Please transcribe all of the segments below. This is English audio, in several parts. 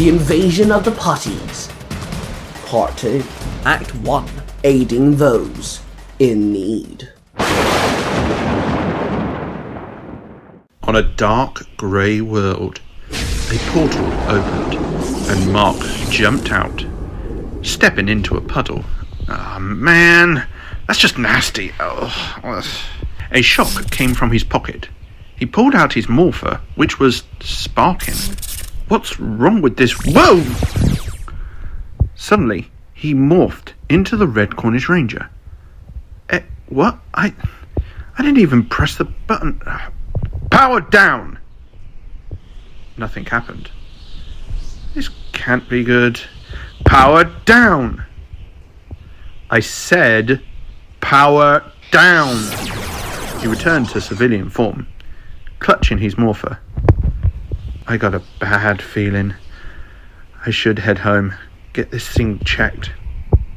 The Invasion of the Putties. Part 2. Act 1. Aiding those in need. On a dark, grey world, a portal opened, and Mark jumped out, stepping into a puddle. Oh, man, that's just nasty. Oh. A shock came from his pocket. He pulled out his morpher, which was sparking. What's wrong with this? Whoa! Suddenly, he morphed into the Red Cornish Ranger. What? I didn't even press the button. Power down! Nothing happened. This can't be good. Power down! I said, power down! He returned to civilian form, clutching his morpher. I got a bad feeling. I should head home, get this thing checked.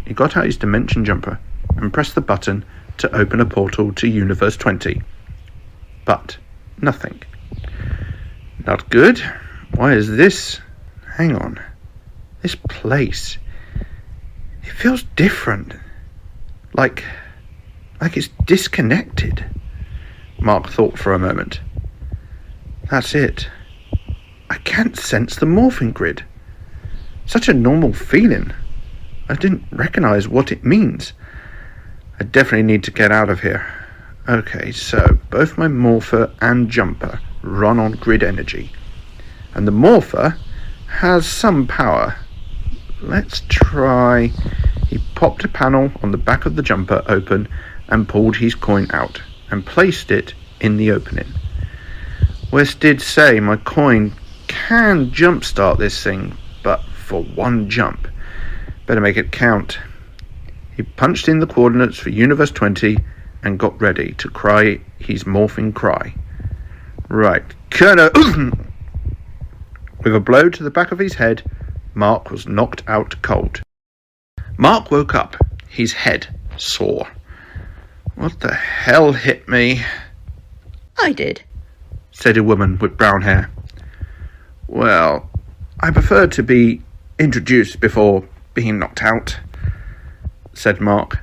He got out his dimension jumper and pressed the button to open a portal to Universe 20. But nothing. Not good. Why is this? Hang on. This place. It feels different. Like it's disconnected. Mark thought for a moment. That's it. I can't sense the morphing grid. Such a normal feeling. I didn't recognize what it means. I definitely need to get out of here. Okay, so both my morpher and jumper run on grid energy. And the morpher has some power. Let's try. He popped a panel on the back of the jumper open and pulled his coin out and placed it in the opening. Wes did say my coin can jumpstart this thing, but for one jump. Better make it count. He punched in the coordinates for Universe 20 and got ready to cry his morphing cry. Right, Colonel. With a blow to the back of his head, Mark was knocked out cold. Mark woke up, his head sore. What the hell hit me? I did, said a woman with brown hair. Well, I prefer to be introduced before being knocked out, said Mark.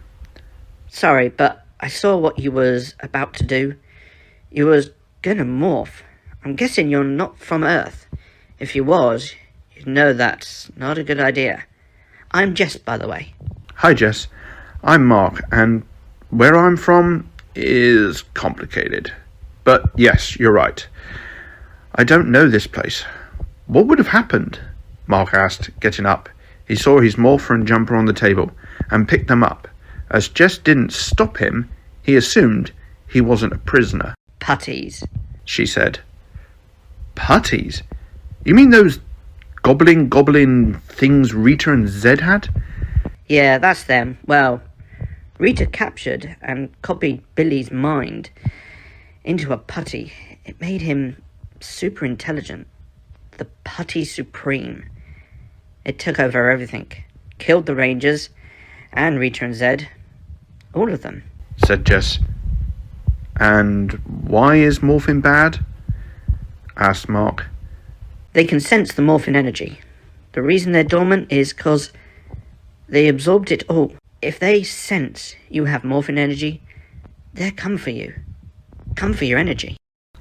Sorry, but I saw what you was about to do. You was gonna morph. I'm guessing you're not from Earth. If you was, you'd know that's not a good idea. I'm Jess, by the way. Hi, Jess. I'm Mark, and where I'm from is complicated. But yes, you're right. I don't know this place. What would have happened? Mark asked, getting up. He saw his morpher and jumper on the table and picked them up. As Jess didn't stop him, he assumed he wasn't a prisoner. Putties, she said. Putties? You mean those goblin things Rita and Zed had? Yeah, that's them. Well, Rita captured and copied Billy's mind into a putty. It made him super intelligent. The Putty Supreme. It took over everything. Killed the Rangers and Rita and Zed. All of them, said Jess. And why is morphine bad? Asked Mark. They can sense the morphine energy. The reason they're dormant is because they absorbed it all. If they sense you have morphine energy, they'll come for you. Come for your energy.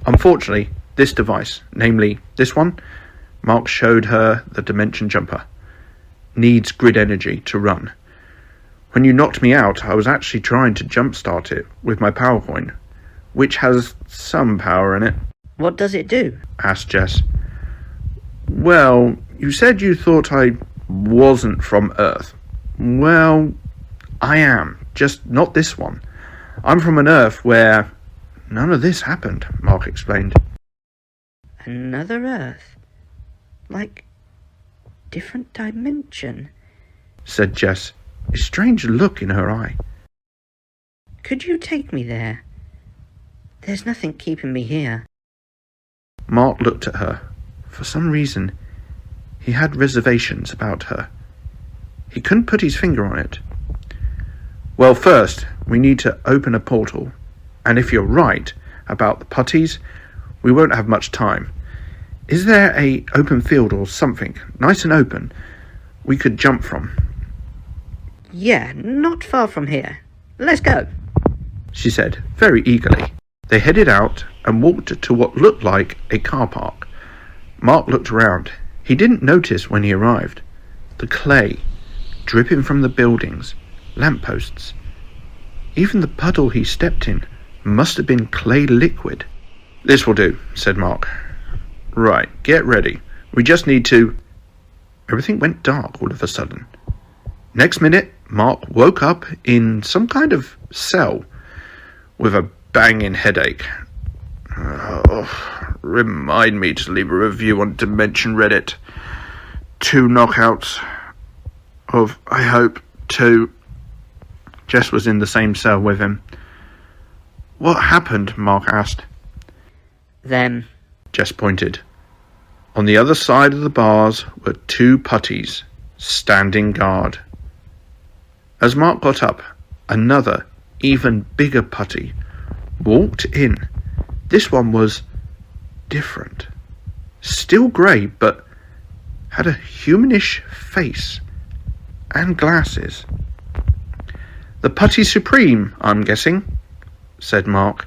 Unfortunately, this device, namely this one, Mark showed her the dimension jumper, needs grid energy to run. When you knocked me out, I was actually trying to jumpstart it with my power coin, which has some power in it. What does it do? Asked Jess. Well, you said you thought I wasn't from Earth. Well, I am, just not this one. I'm from an Earth where none of this happened, Mark explained. Another Earth? Like different dimension? Said Jess, a strange look in her eye. Could you take me there? There's nothing keeping me here. Mark looked at her. For some reason, he had reservations about her. He couldn't put his finger on it. Well, first, we need to open a portal. And if you're right about the putties, we won't have much time. Is there a open field or something, nice and open, we could jump from? Yeah, not far from here. Let's go, she said, very eagerly. They headed out and walked to what looked like a car park. Mark looked around. He didn't notice when he arrived. The clay, dripping from the buildings, lampposts. Even the puddle he stepped in must have been clay liquid. This will do, said Mark. Right, get ready. We just need to... Everything went dark all of a sudden. Next minute, Mark woke up in some kind of cell with a banging headache. Remind me to leave a review on Dimension Reddit. 2 knockouts of, I hope, 2. Jess was in the same cell with him. What happened? Mark asked. Them. Jess pointed. On the other side of the bars were 2 putties, standing guard. As Mark got up, another, even bigger putty walked in. This one was different. Still grey, but had a humanish face and glasses. The Putty Supreme, I'm guessing, said Mark.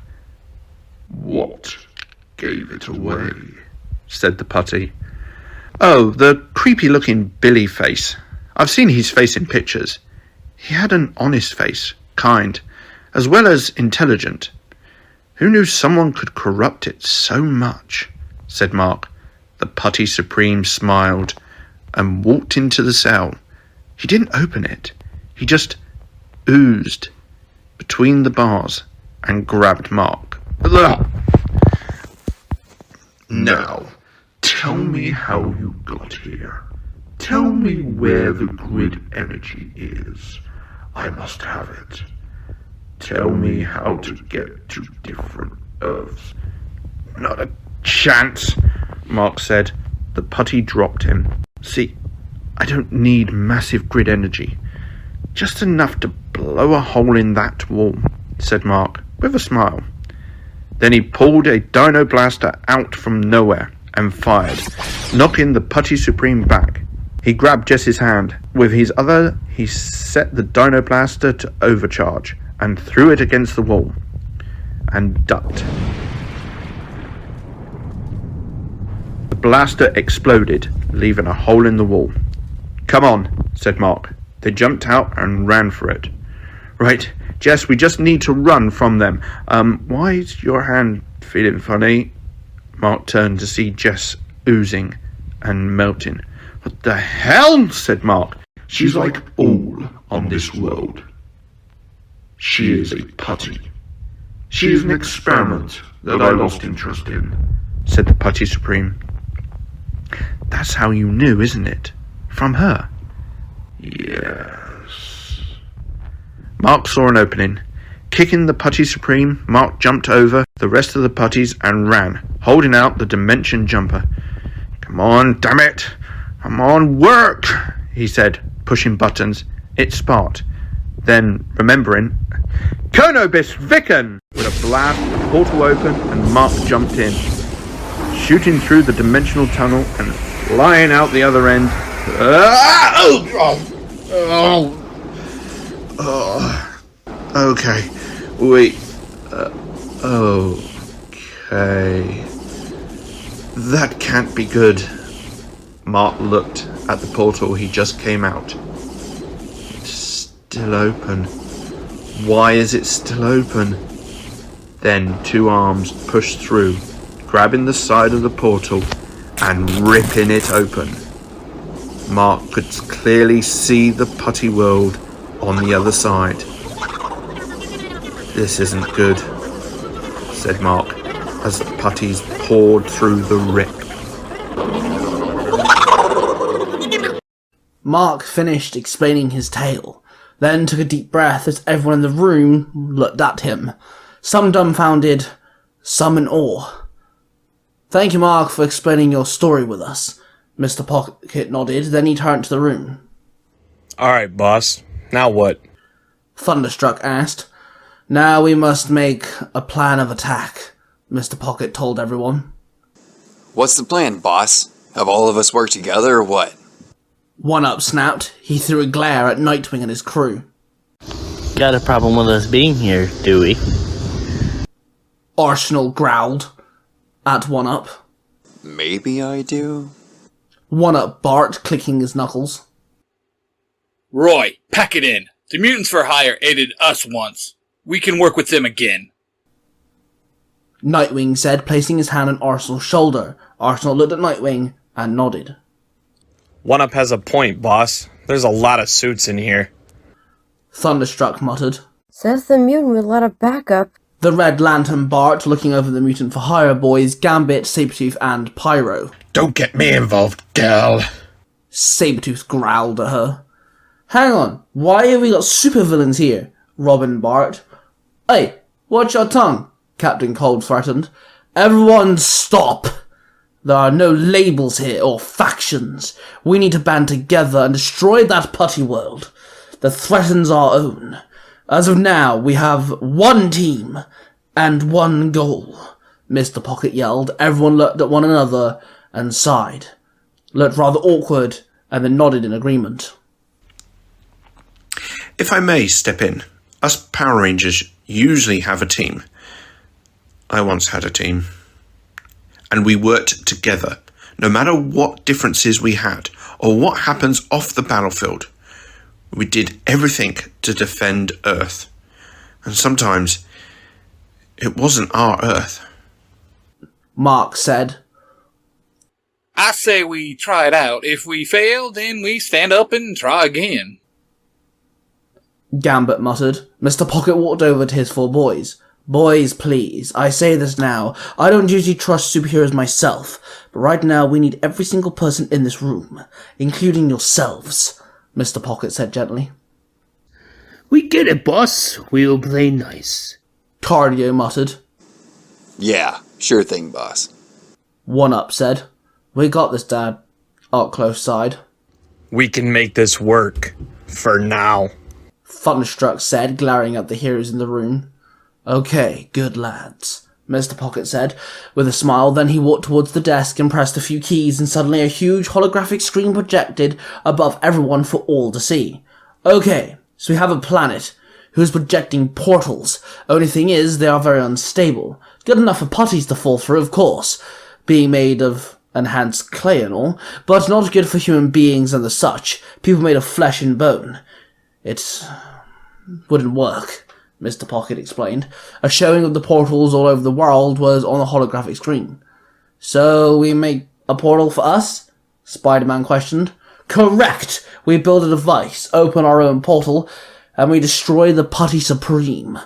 What gave it away? Said the putty. Oh, the creepy-looking Billy face. I've seen his face in pictures. He had an honest face, kind, as well as intelligent. Who knew someone could corrupt it so much? Said Mark. The Putty Supreme smiled and walked into the cell. He didn't open it. He just oozed between the bars and grabbed Mark. Now, tell me how you got here. Tell me where the grid energy is. I must have it. Tell me how to get to different Earths. Not a chance, Mark said. The putty dropped him. See, I don't need massive grid energy. Just enough to blow a hole in that wall, said Mark, with a smile. Then he pulled a Dino Blaster out from nowhere and fired, knocking the Putty Supreme back. He grabbed Jess's hand. With his other, he set the Dino Blaster to overcharge and threw it against the wall and ducked. The blaster exploded, leaving a hole in the wall. Come on, said Mark. They jumped out and ran for it. Right, Jess, we just need to run from them. Why is your hand feeling funny? Mark turned to see Jess oozing and melting. What the hell? Said Mark. She's like all on this world. She is a putty. She is an experiment that I lost interest in, said the Putty Supreme. That's how you knew, isn't it? From her? Yes. Mark saw an opening. Kicking the Putty Supreme, Mark jumped over the rest of the putties and ran, holding out the Dimension Jumper. Come on, damn it! Come on, work! He said, pushing buttons. It sparked. Then, remembering, Konobis Vicken! With a blast, the portal opened and Mark jumped in, shooting through the dimensional tunnel and flying out the other end. Okay. Wait. Okay. That can't be good. Mark looked at the portal he just came out. It's still open. Why is it still open? Then 2 arms pushed through, grabbing the side of the portal and ripping it open. Mark could clearly see the putty world on the other side. This isn't good, said Mark, as the putties poured through the rip. Mark finished explaining his tale, then took a deep breath as everyone in the room looked at him, some dumbfounded, some in awe. Thank you, Mark, for explaining your story with us. Mr. Pocket nodded, then he turned to the room. Alright, boss. Now what? Thunderstruck asked. Now we must make a plan of attack, Mr. Pocket told everyone. What's the plan, boss? Have all of us work together or what? One-Up snapped. He threw a glare at Nightwing and his crew. Got a problem with us being here, do we? Arsenal growled at One-Up. Maybe I do? One-Up barked, clicking his knuckles. Roy, pack it in. The Mutants for Hire aided us once. We can work with them again. Nightwing said, placing his hand on Arsenal's shoulder. Arsenal looked at Nightwing and nodded. One-Up has a point, boss. There's a lot of suits in here. Thunderstruck muttered. Says the mutant with a lot of backup. The Red Lantern barked, looking over the Mutant for Hire boys, Gambit, Sabretooth, and Pyro. Don't get me involved, girl. Sabretooth growled at her. Hang on, why have we got supervillains here? Robin barked. Hey, watch your tongue, Captain Cold threatened. Everyone stop! There are no labels here or factions. We need to band together and destroy that putty world that threatens our own. As of now, we have one team and one goal, Mr. Pocket yelled. Everyone looked at one another and sighed, looked rather awkward, and then nodded in agreement. If I may step in, us Power Rangers usually have a team. I once had a team. And we worked together, no matter what differences we had, or what happens off the battlefield. We did everything to defend Earth. And sometimes, it wasn't our Earth. Mark said. I say we try it out. If we fail, then we stand up and try again. Gambit muttered. Mr. Pocket walked over to his four boys. Boys, please, I say this now. I don't usually trust superheroes myself, but right now we need every single person in this room, including yourselves, Mr. Pocket said gently. We get it, boss. We'll play nice. Cardio muttered. Yeah, sure thing, boss. One-Up said. We got this, Dad. Close sighed. We can make this work. For now. Thunderstruck said, glaring at the heroes in the room. Okay, good lads, Mr. Pocket said, with a smile. Then he walked towards the desk and pressed a few keys, and suddenly a huge holographic screen projected above everyone for all to see. Okay, so we have a planet who's projecting portals. Only thing is, they are very unstable. Good enough for putties to fall through, of course, being made of enhanced clay and all, but not good for human beings and the such, people made of flesh and bone. It wouldn't work, Mr. Pocket explained. A showing of the portals all over the world was on the holographic screen. So we make a portal for us? Spider-Man questioned. Correct! We build a device, open our own portal, and we destroy the Putty Supreme,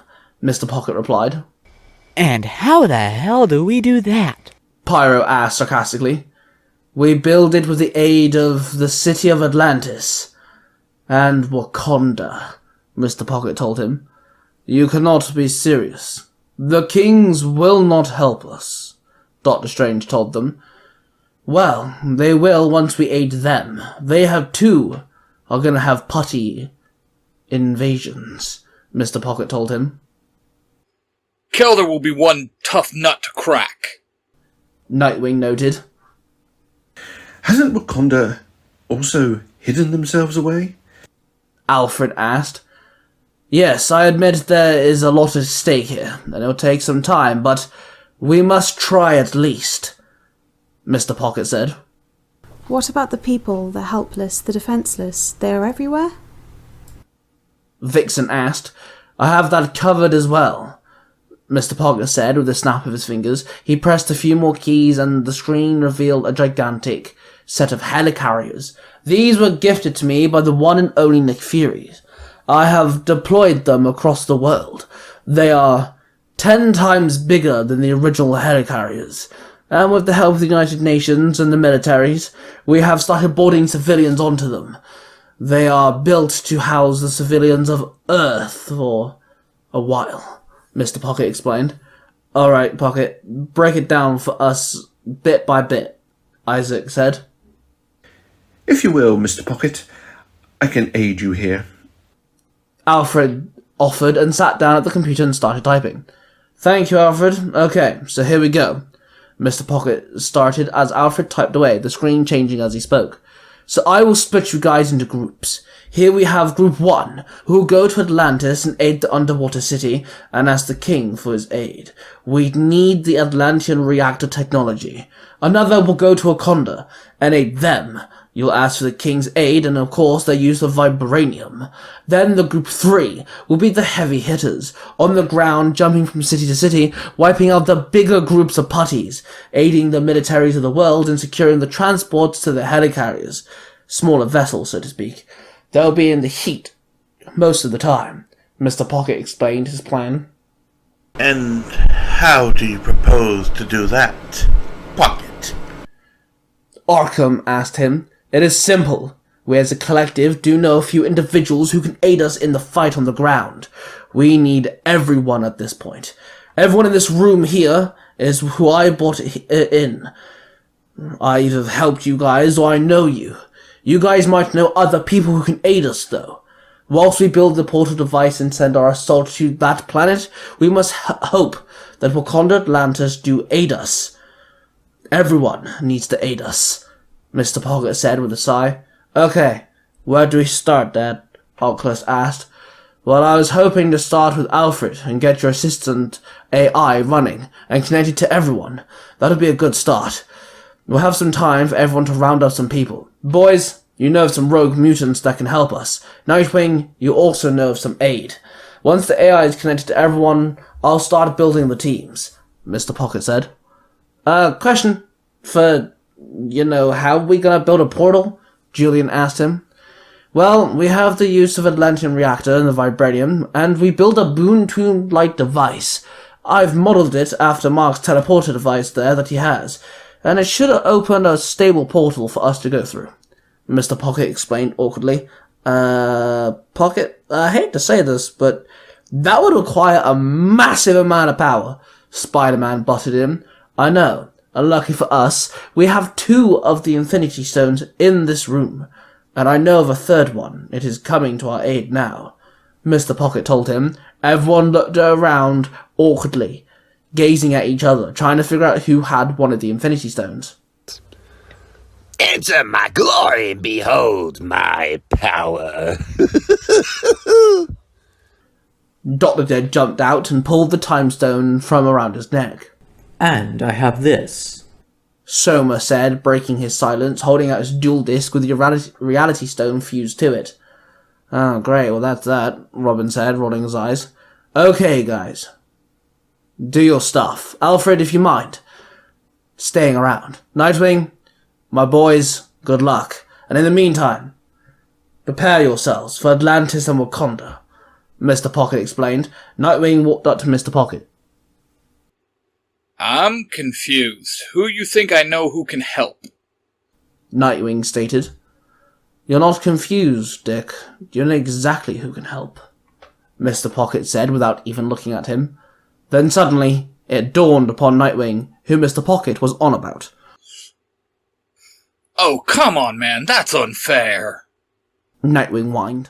Mr. Pocket replied. And how the hell do we do that? Pyro asked sarcastically. We build it with the aid of the city of Atlantis and Wakanda, Mr. Pocket told him. You cannot be serious. The kings will not help us, Doctor Strange told them. Well, they will once we aid them. They are gonna have putty invasions, Mr. Pocket told him. Kelder will be one tough nut to crack. Nightwing noted. Hasn't Wakanda also hidden themselves away? Alfred asked. Yes, I admit there is a lot at stake here, and it'll take some time, but we must try at least, Mr. Pocket said. What about the people, the helpless, the defenseless? They are everywhere? Vixen asked. I have that covered as well, Mr. Pocket said with a snap of his fingers. He pressed a few more keys and the screen revealed a gigantic set of helicarriers. These were gifted to me by the one and only Nick Fury. I have deployed them across the world. They are 10 times bigger than the original helicarriers, and with the help of the United Nations and the militaries, we have started boarding civilians onto them. They are built to house the civilians of Earth for a while, Mr. Pocket explained. Alright, Pocket, break it down for us bit by bit, Isaac said. If you will, Mr. Pocket, I can aid you here. Alfred offered and sat down at the computer and started typing. Thank you, Alfred. Okay, so here we go. Mr. Pocket started as Alfred typed away, the screen changing as he spoke. So I will split you guys into groups. Here we have Group 1, who will go to Atlantis and aid the underwater city and ask the king for his aid. We need the Atlantean reactor technology. Another will go to Wakanda and aid them. You'll ask for the king's aid and of course their use of vibranium. Then the Group 3 will be the heavy hitters, on the ground, jumping from city to city, wiping out the bigger groups of putties, aiding the militaries of the world in securing the transports to the helicarriers. Smaller vessels, so to speak. They'll be in the heat most of the time. Mr. Pocket explained his plan. And how do you propose to do that, Pocket? Arkham asked him. It is simple. We as a collective do know a few individuals who can aid us in the fight on the ground. We need everyone at this point. Everyone in this room here is who I brought in. I either helped you guys or I know you. You guys might know other people who can aid us, though. Whilst we build the portal device and send our assault to that planet, we must hope that Wakanda Atlantis do aid us. Everyone needs to aid us, Mr. Pocket said with a sigh. Okay, where do we start, Dad? Oculus asked. Well, I was hoping to start with Alfred and get your assistant AI running and connected to everyone. That'd be a good start. We'll have some time for everyone to round up some people. Boys, you know of some rogue mutants that can help us. Nightwing, you also know of some aid. Once the AI is connected to everyone, I'll start building the teams, Mr. Pocket said. Question for, how we gonna build a portal? Julian asked him. Well, we have the use of Atlantean reactor and the vibranium, and we build a boon-tune-like device. I've modeled it after Mark's teleporter device there that he has, and it should open a stable portal for us to go through, Mr. Pocket explained awkwardly. Pocket, I hate to say this, but that would require a massive amount of power, Spider-Man butted in. I know. Unlucky for us, we have 2 of the Infinity Stones in this room, and I know of a third one. It is coming to our aid now, Mr. Pocket told him. Everyone looked around awkwardly, gazing at each other, trying to figure out who had one of the Infinity Stones. Enter my glory and behold my power. Dr. Dead jumped out and pulled the time stone from around his neck. And I have this, Soma said, breaking his silence, holding out his dual disc with the reality stone fused to it. Oh, great, well that's that, Robin said, rolling his eyes. Okay, guys. Do your stuff. Alfred, if you mind. Staying around. Nightwing, my boys, good luck. And in the meantime, prepare yourselves for Atlantis and Wakanda, Mr. Pocket explained. Nightwing walked up to Mr. Pocket. I'm confused. Who you think I know who can help? Nightwing stated. You're not confused, Dick. You know exactly who can help, Mr. Pocket said without even looking at him. Then suddenly, it dawned upon Nightwing who Mr. Pocket was on about. Oh, come on, man. That's unfair. Nightwing whined.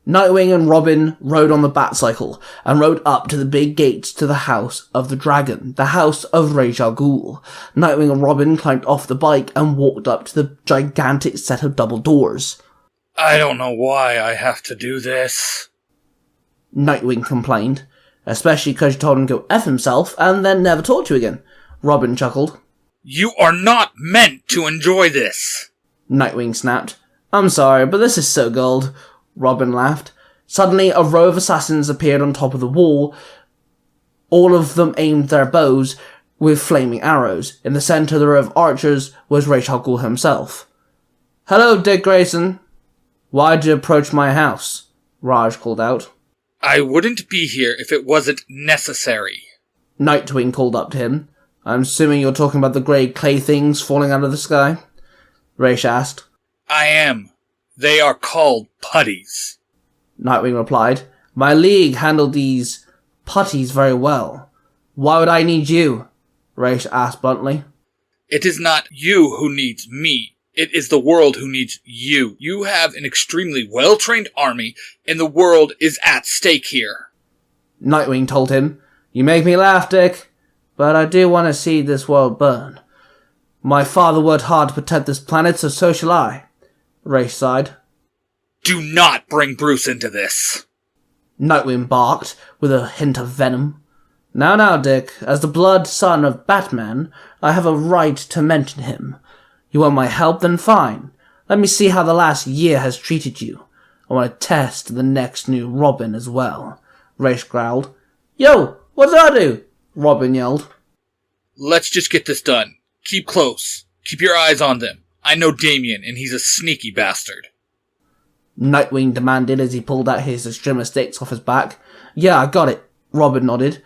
Nightwing and Robin rode on the Batcycle and rode up to the big gates to the House of the Dragon, the house of Ra's al Ghul. Nightwing and Robin climbed off the bike and walked up to the gigantic set of double doors. I don't know why I have to do this, Nightwing complained, especially because you told him to go F himself and then never talk to you again. Robin chuckled. You are not meant to enjoy this, Nightwing snapped. I'm sorry, but this is so gold. Robin laughed. Suddenly, a row of assassins appeared on top of the wall. All of them aimed their bows with flaming arrows. In the centre of the row of archers was Ra's al Ghul himself. Hello, Dick Grayson. Why'd you approach my house? Raj called out. I wouldn't be here if it wasn't necessary, Nightwing called up to him. I'm assuming you're talking about the grey clay things falling out of the sky? Ra's asked. I am. They are called putties, Nightwing replied. My league handled these putties very well. Why would I need you? Ra's asked bluntly. It is not you who needs me. It is the world who needs you. You have an extremely well-trained army, and the world is at stake here. Nightwing told him. You make me laugh, Dick. but I do want to see this world burn. My father worked hard to protect this planet, so shall I. Race sighed. Do not bring Bruce into this. Nightwing barked, with a hint of venom. Now, Dick, as the blood son of Batman, I have a right to mention him. You want my help? Then fine. Let me see how the last year has treated you. I want to test the next new Robin as well. Race growled. Yo, what did I do? Robin yelled. Let's just get this done. Keep close. Keep your eyes on them. I know Damien, and he's a sneaky bastard. Nightwing demanded as he pulled out his extremist sticks off his back. Yeah, I got it. Robin nodded.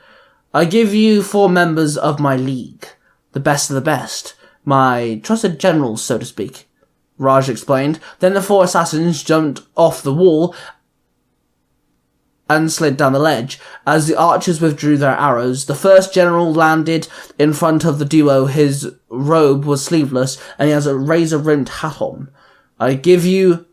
I give you 4 members of my league. The best of the best. My trusted generals, so to speak. Raj explained. Then the 4 assassins jumped off the wall and slid down the ledge. As the archers withdrew their arrows, the first general landed in front of the duo. His robe was sleeveless, and he has a razor-rimmed hat on. I give you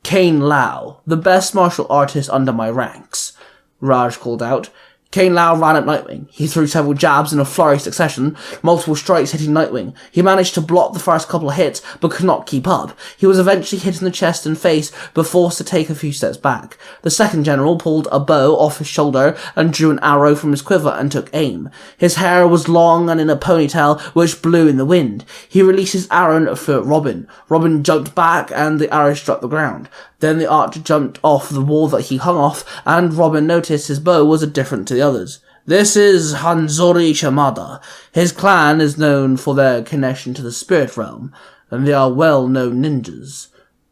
Kane Lau, the best martial artist under my ranks, Raj called out. Kane Lau ran at Nightwing. He threw several jabs in a flurry succession, multiple strikes hitting Nightwing. He managed to block the first couple of hits, but could not keep up. He was eventually hit in the chest and face, but forced to take a few steps back. The second general pulled a bow off his shoulder and drew an arrow from his quiver and took aim. His hair was long and in a ponytail, which blew in the wind. He released his arrow for Robin. Robin jumped back, and the arrow struck the ground. Then the archer jumped off the wall that he hung off, and Robin noticed his bow was different to the others. This is Hanzori Shimada. His clan is known for their connection to the spirit realm, and they are well-known ninjas,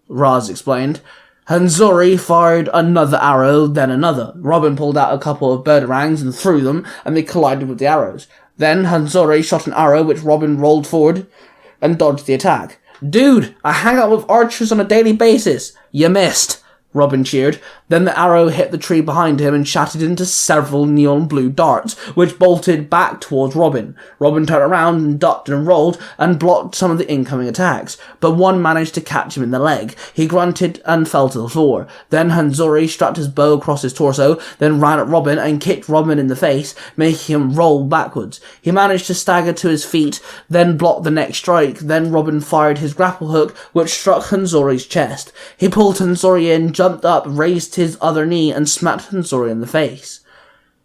Raz explained. Hanzori fired another arrow, then another. Robin pulled out a couple of batarangs and threw them, and they collided with the arrows. Then Hanzori shot an arrow which Robin rolled forward and dodged the attack. Dude, I hang out with archers on a daily basis. You missed, Robin cheered. Then the arrow hit the tree behind him and shattered into several neon blue darts, which bolted back towards Robin. Robin turned around and ducked and rolled and blocked some of the incoming attacks, but one managed to catch him in the leg. He grunted and fell to the floor. Then Hanzori strapped his bow across his torso, then ran at Robin and kicked Robin in the face, making him roll backwards. He managed to stagger to his feet, then blocked the next strike. Then Robin fired his grapple hook, which struck Hanzori's chest. He pulled Hanzori in, jumped up, raised his other knee, and smacked Hanzori in the face.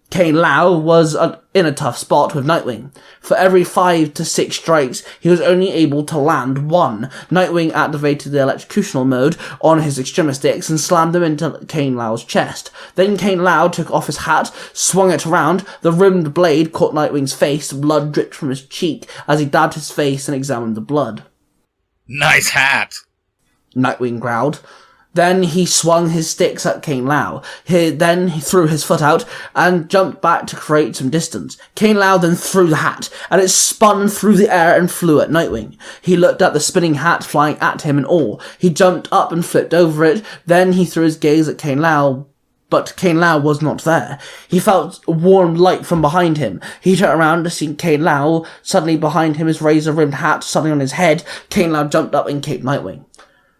Kane Lau was in a tough spot with Nightwing. For every 5 to 6 strikes, he was only able to land 1. Nightwing activated the electrocutional mode on his extremistics and slammed them into Kane Lau's chest. Then Kane Lau took off his hat, swung it around. The rimmed blade caught Nightwing's face. Blood dripped from his cheek as he dabbed his face and examined the blood. Nice hat, Nightwing growled. Then he swung his sticks at Kane Lau. Then he threw his foot out and jumped back to create some distance. Kane Lau then threw the hat, and it spun through the air and flew at Nightwing. He looked at the spinning hat flying at him in awe. He jumped up and flipped over it. Then he threw his gaze at Kane Lau, but Kane Lau was not there. He felt a warm light from behind him. He turned around to see Kane Lau. Suddenly behind him, his razor-rimmed hat suddenly on his head. Kane Lau jumped up and kicked Nightwing.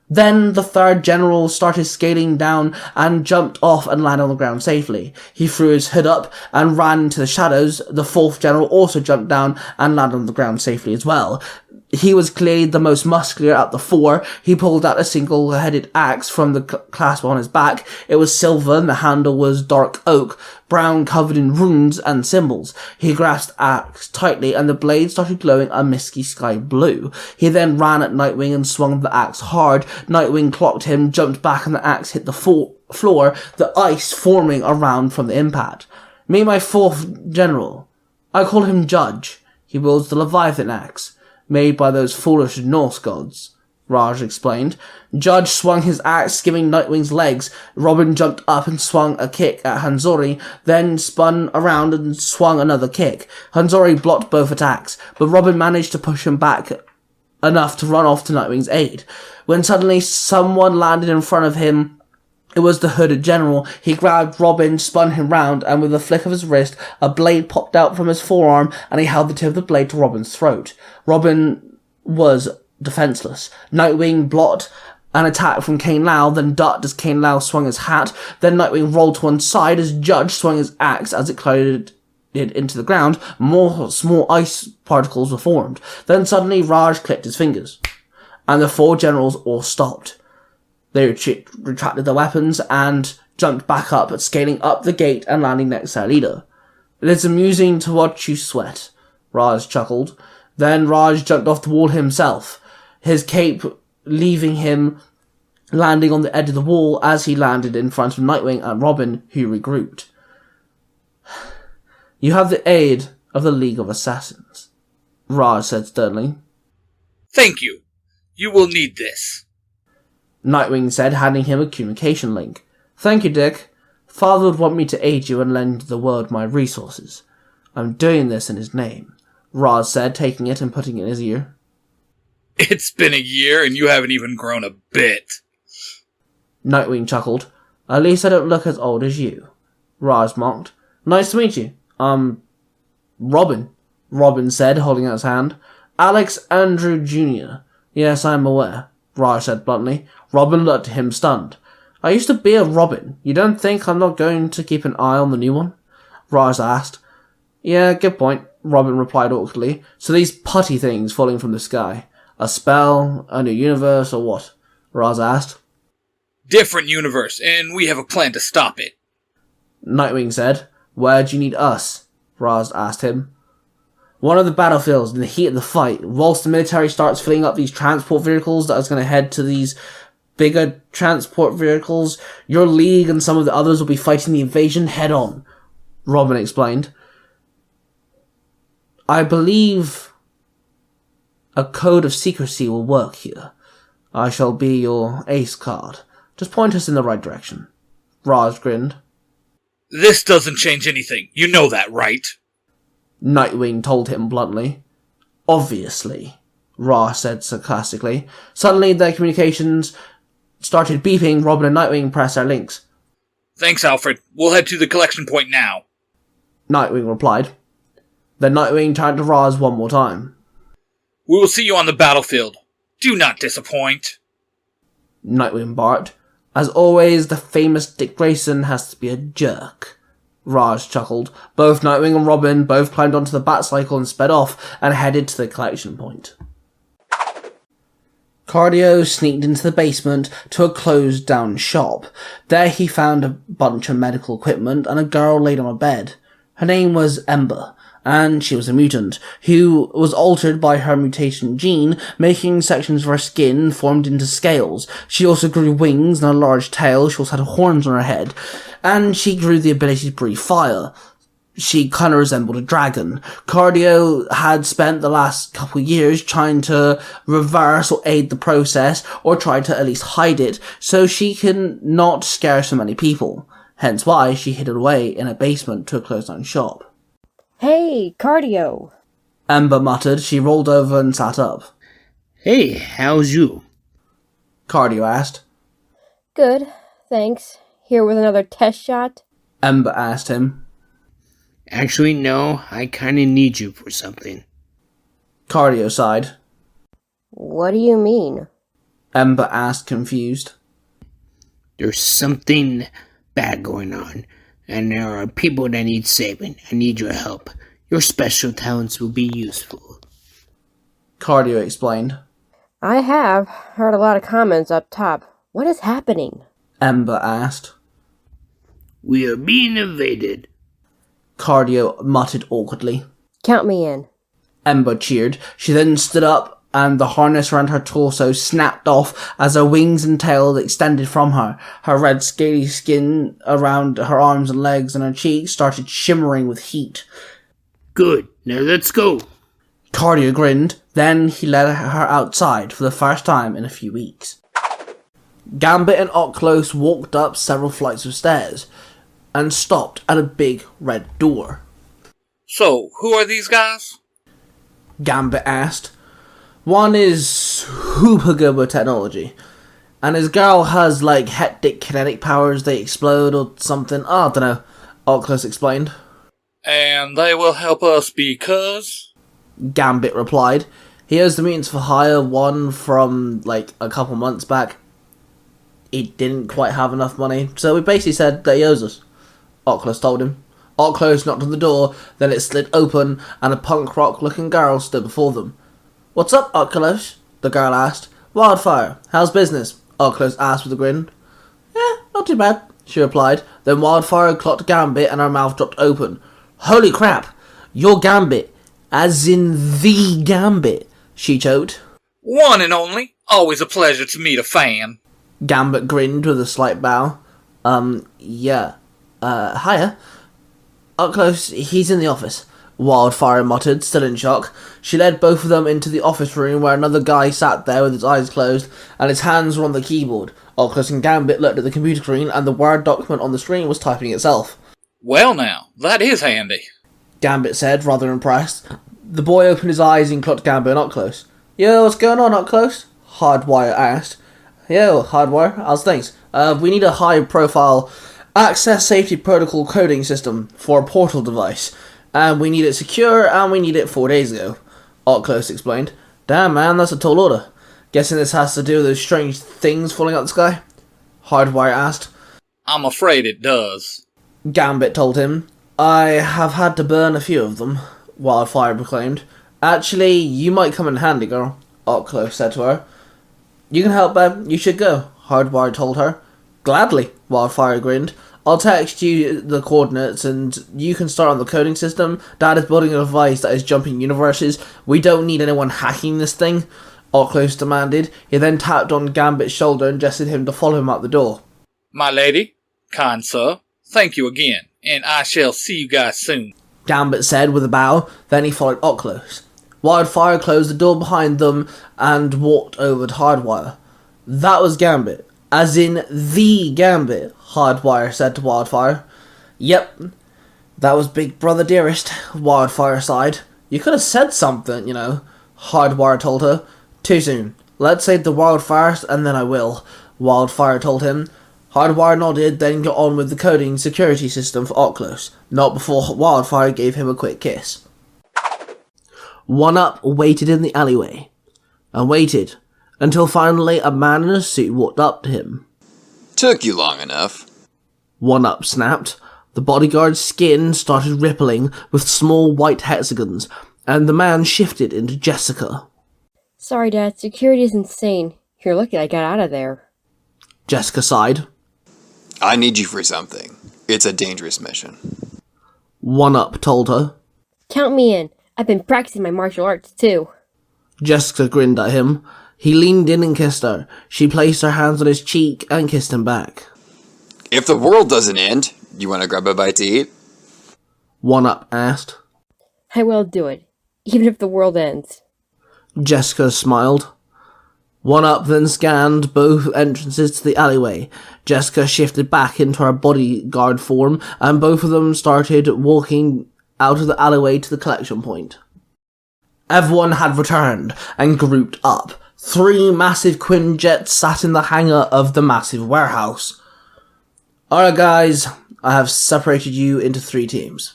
Then the third general started scaling down and jumped off and landed on the ground safely. He threw his hood up and ran into the shadows. The fourth general also jumped down and landed on the ground safely as well. He was clearly the most muscular out the 4. He pulled out a single-headed axe from the clasp on his back. It was silver and the handle was dark oak, brown, covered in runes and symbols. He grasped the axe tightly and the blade started glowing a misty sky blue. He then ran at Nightwing and swung the axe hard. Nightwing clocked him, jumped back, and the axe hit the floor, the ice forming around from the impact. Meet my 4th general. I call him Judge. He wields the Leviathan axe, made by those foolish Norse gods, Raj explained. Judge swung his axe, skimming Nightwing's legs. Robin jumped up and swung a kick at Hanzori, then spun around and swung another kick. Hanzori blocked both attacks, but Robin managed to push him back enough to run off to Nightwing's aid. When suddenly someone landed in front of him, it was the hooded general. He grabbed Robin, spun him round, and with a flick of his wrist, a blade popped out from his forearm, and he held the tip of the blade to Robin's throat. Robin was defenseless. Nightwing blocked an attack from Kane Lau, then ducked as Kane Lau swung his hat. Then Nightwing rolled to one side as Judge swung his axe as it collided into the ground, more small ice particles were formed. Then suddenly Raj clicked his fingers, and the 4 generals all stopped. They retracted their weapons and jumped back up, scaling up the gate and landing next to their leader. "It is amusing to watch you sweat," Raj chuckled. Then Raj jumped off the wall himself, his cape leaving him landing on the edge of the wall as he landed in front of Nightwing and Robin, who regrouped. "You have the aid of the League of Assassins," Raj said sternly. Thank you. You will need this. Nightwing said, handing him a communication link. "Thank you, Dick. Father would want me to aid you and lend the world my resources. I'm doing this in his name," Raj said, taking it and putting it in his ear. It's been a year and you haven't even grown a bit. Nightwing chuckled. "At least I don't look as old as you," Raj mocked. "Nice to meet you. Robin," Robin said, holding out his hand. "Alex Andrew Jr. Yes, I'm aware," Raj said bluntly. Robin looked at him stunned. "I used to be a Robin. You don't think I'm not going to keep an eye on the new one?" Raj asked. "Yeah, good point," Robin replied awkwardly. "So these putty things falling from the sky. A spell, a new universe, or what?" Raj asked. Different universe, and we have a plan to stop it. Nightwing said. "Where do you need us?" Raj asked him. "One of the battlefields, in the heat of the fight, whilst the military starts filling up these transport vehicles that is going to head to these bigger transport vehicles, your league and some of the others will be fighting the invasion head on," Robin explained. "I believe a code of secrecy will work here. I shall be your ace card. Just point us in the right direction." Raj grinned. This doesn't change anything. You know that, right? Nightwing told him bluntly. "Obviously," Raj said sarcastically. Suddenly their communications started beeping. Robin and Nightwing pressed their links. Thanks, Alfred. We'll head to the collection point now. Nightwing replied. Then Nightwing turned to Raj one more time. We will see you on the battlefield. Do not disappoint. Nightwing barked. "As always, the famous Dick Grayson has to be a jerk." Raj chuckled. Both Nightwing and Robin both climbed onto the Batcycle and sped off and headed to the collection point. Cardio sneaked into the basement to a closed-down shop. There he found a bunch of medical equipment and a girl laid on a bed. Her name was Ember, and she was a mutant, who was altered by her mutation gene, making sections of her skin formed into scales. She also grew wings and a large tail. She also had horns on her head, and she grew the ability to breathe fire. She kind of resembled a dragon. Cardio had spent the last couple of years trying to reverse or aid the process, or try to at least hide it, so she can not scare so many people. Hence why she hid it away in a basement to a closed-down shop. "Hey, Cardio!" Ember muttered. She rolled over and sat up. "Hey, how's you?" Cardio asked. "Good, thanks. Here with another test shot?" Ember asked him. "Actually, no. I kinda need you for something." Cardio sighed. "What do you mean?" Ember asked, confused. "There's something bad going on, and there are people that need saving. I need your help. Your special talents will be useful." Cardio explained. "I have heard a lot of comments up top. What is happening?" Ember asked. "We are being invaded." Cardio muttered awkwardly. "Count me in." Ember cheered. She then stood up, and the harness around her torso snapped off as her wings and tail extended from her. Her red scaly skin around her arms and legs and her cheeks started shimmering with heat. "Good. Now let's go." Cardio grinned. Then he led her outside for the first time in a few weeks. Gambit and Ocklos walked up several flights of stairs and stopped at a big red door. So, who are these guys? Gambit asked. "One is Hoopagoba technology, and his girl has like hectic kinetic powers. They explode or something. I don't know," Oculus explained. And they will help us because? Gambit replied. "He owes the Mutants for Hire one from like a couple months back. He didn't quite have enough money, so we basically said that he owes us," Oculus told him. Oculus knocked on the door, then it slid open, and a punk rock looking girl stood before them. "What's up, Oculus?" the girl asked. "Wildfire, how's business?" Oculus asked with a grin. "Yeah, not too bad," she replied. Then Wildfire clocked Gambit and her mouth dropped open. "Holy crap! You're Gambit. As in the Gambit," she choked. One and only. Always a pleasure to meet a fan. Gambit grinned with a slight bow. Yeah. Hiya. Close, he's in the office," Wildfire muttered, still in shock. She led both of them into the office room where another guy sat there with his eyes closed and his hands were on the keyboard. Oculus and Gambit looked at the computer screen and the Word document on the screen was typing itself. Well now, that is handy, Gambit said, rather impressed. The boy opened his eyes and clocked Gambit and Oculus. "Yo, what's going on, Oculus?" Hardwire asked. "Yo, Hardwire, how's things? We need a high-profile access safety protocol coding system for a portal device. And we need it secure, and we need it 4 days ago," Oculus explained. "Damn, man, that's a tall order. Guessing this has to do with those strange things falling out the sky?" Hardwire asked. I'm afraid it does, Gambit told him. "I have had to burn a few of them," Wildfire proclaimed. "Actually, you might come in handy, girl," Oculus said to her. "You can help, babe. You should go," Hardwire told her. "Gladly," Wildfire grinned. "I'll text you the coordinates and you can start on the coding system. Dad is building a device that is jumping universes. We don't need anyone hacking this thing," Oculus demanded. He then tapped on Gambit's shoulder and gestured him to follow him out the door. My lady, kind sir, thank you again, and I shall see you guys soon, Gambit said with a bow. Then he followed Oculus. Wildfire closed the door behind them and walked over to Hardwire. "That was Gambit. As in the Gambit," Hardwire said to Wildfire. "Yep, that was Big Brother Dearest," Wildfire sighed. "You could have said something, you know," Hardwire told her. "Too soon. Let's save the world first, and then I will," Wildfire told him. Hardwire nodded, then got on with the coding security system for Oculus, not before Wildfire gave him a quick kiss. One-Up waited in the alleyway, and waited, until finally a man in a suit walked up to him. Took you long enough. One-Up snapped. The bodyguard's skin started rippling with small white hexagons, and the man shifted into Jessica. "Sorry, Dad. Security is insane. You're lucky I got out of there." Jessica sighed. I need you for something. It's a dangerous mission. One-Up told her. "Count me in. I've been practicing my martial arts, too." Jessica grinned at him. He leaned in and kissed her. She placed her hands on his cheek and kissed him back. If the world doesn't end, you want to grab a bite to eat? One-Up asked. "I will do it, even if the world ends." Jessica smiled. One-Up then scanned both entrances to the alleyway. Jessica shifted back into her bodyguard form, and both of them started walking out of the alleyway to the collection point. Everyone had returned and grouped up. 3 massive Quinjets sat in the hangar of the massive warehouse. "Alright guys, I have separated you into 3 teams.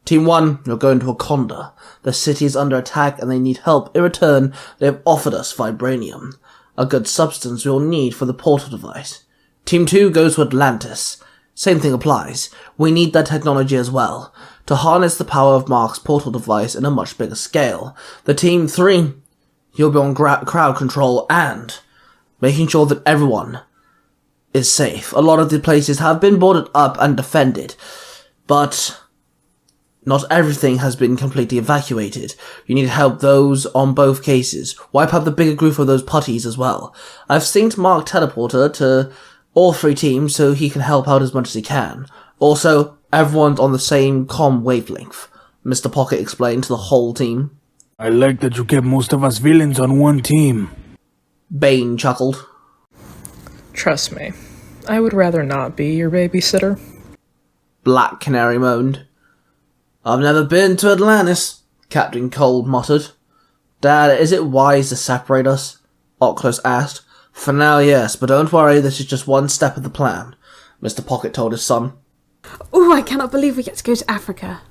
Team 1, you're going to Wakanda. The city is under attack and they need help. In return, they have offered us vibranium, a good substance we will need for the portal device. Team 2 goes to Atlantis. Same thing applies. We need that technology as well, to harness the power of Mark's portal device in a much bigger scale. The Team 3, you'll be on crowd control and making sure that everyone is safe. A lot of the places have been boarded up and defended, but not everything has been completely evacuated. You need to help those on both cases. Wipe out the bigger group of those putties as well. I've synced Mark Teleporter to all 3 teams so he can help out as much as he can. Also, everyone's on the same comm wavelength, Mr. Pocket explained to the whole team. "I like that you kept most of us villains on one team," Bane chuckled. "Trust me, I would rather not be your babysitter." Black Canary moaned. "I've never been to Atlantis," Captain Cold muttered. "Dad, is it wise to separate us?" Oculus asked. "For now, yes, but don't worry, this is just one step of the plan," Mr. Pocket told his son. "Oh, I cannot believe we get to go to Africa."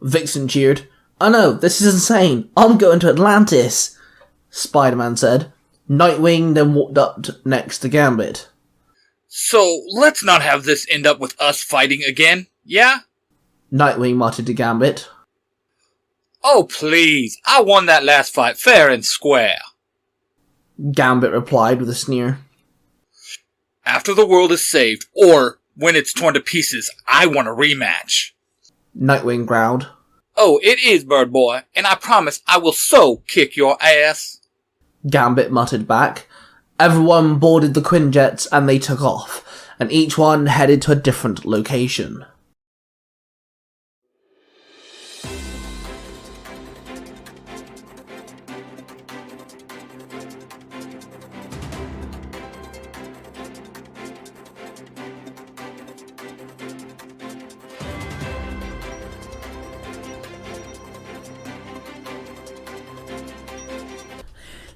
Vixen cheered. "I know, this is insane. I'm going to Atlantis," Spider-Man said. Nightwing then walked up next to Gambit. So, let's not have this end up with us fighting again, yeah? Nightwing muttered to Gambit. Oh, please. I won that last fight fair and square. Gambit replied with a sneer. After the world is saved, or when it's torn to pieces, I want a rematch. Nightwing growled. Oh, it is, Bird Boy, and I promise I will so kick your ass. Gambit muttered back. Everyone boarded the Quinjets and they took off, and each one headed to a different location.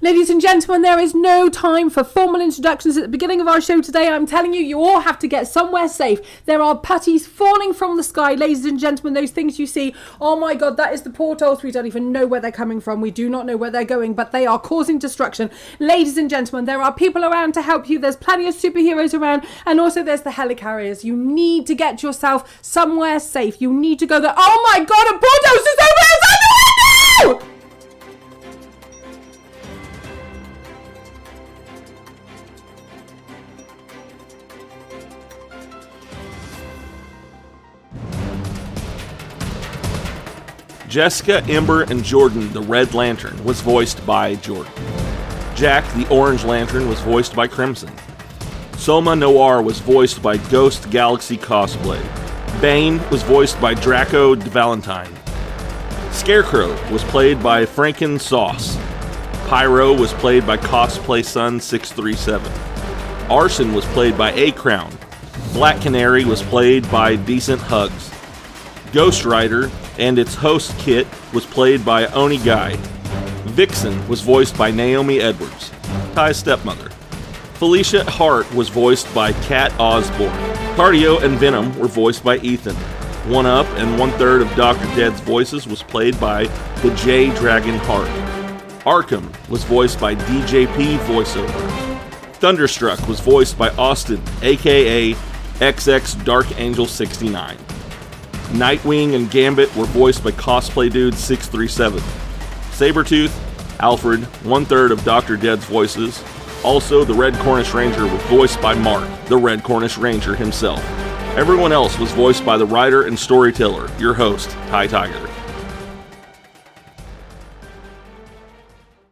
Ladies and gentlemen, there is no time for formal introductions at the beginning of our show today. I'm telling you, you all have to get somewhere safe. There are putties falling from the sky. Ladies and gentlemen, those things you see, oh my god, that is the portals. We don't even know where they're coming from. We do not know where they're going, but they are causing destruction. Ladies and gentlemen, there are people around to help you. There's plenty of superheroes around, and also there's the helicarriers. You need to get yourself somewhere safe. You need to go there. Oh my god, a bulldozer is over outside the window! Jessica, Ember, and Jordan, the Red Lantern, was voiced by Jordan. Jack, the Orange Lantern, was voiced by Crimson. Soma Noir was voiced by Ghost Galaxy Cosplay. Bane was voiced by Draco de Valentine. Scarecrow was played by Franken Sauce. Pyro was played by Cosplay Sun 637. Arson was played by A-Crown. Black Canary was played by Decent Hugs. Ghost Rider and its host Kit was played by Oni Guy. Vixen was voiced by Naomi Edwards, Ty's stepmother. Felicia Hart was voiced by Kat Osborne. Cardio and Venom were voiced by Ethan. One Up and 1/3 of Dr. Dead's voices was played by the J Dragon Hart. Arkham was voiced by DJP voiceover. Thunderstruck was voiced by Austin, aka XX Dark Angel 69. Nightwing and Gambit were voiced by Cosplay Dude 637. Sabretooth, Alfred, 1/3 of Dr. Dead's voices. Also, the Red Cornish Ranger was voiced by Mark, the Red Cornish Ranger himself. Everyone else was voiced by the writer and storyteller, your host, Ty Tiger.